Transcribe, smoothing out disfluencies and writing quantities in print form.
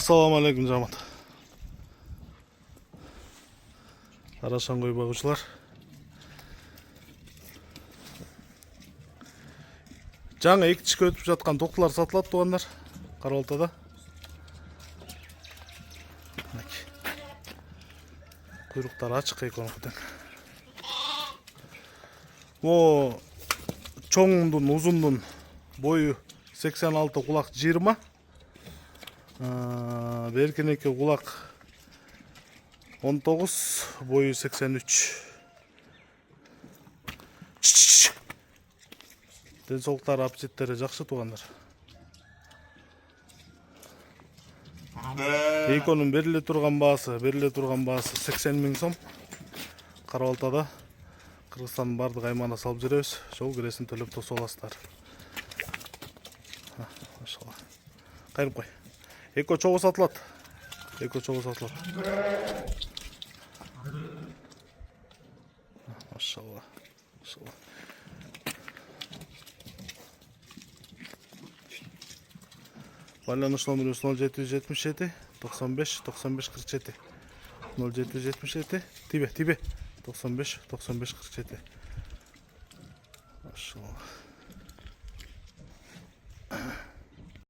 Assalamu alaikum жамат. Арашан кой багучулар. Жаңа экичке өтүп жаткан токтулар сатылат тугандар. Карабалтада. Куйруктар ачык эконуктен. О чоңундун, узундун бою 86, кулак 20. Беркинеки кулак 19, бою 83. Денсаулыктары, аппетиттери жакшы тугандар. Эконун бериле турган баасы 80 миң сом. Карабалтада Кыргызстандын бардык аймагына салып жүрөбүз. Жол киресин төлөп тосуп аласыздар. Машалла. Кайрып кой. Эко чогуу сатылат. Машалла. Байланыш номерибиз 0777 95 95 47. 0777 тибе 95 95 47. Машалла.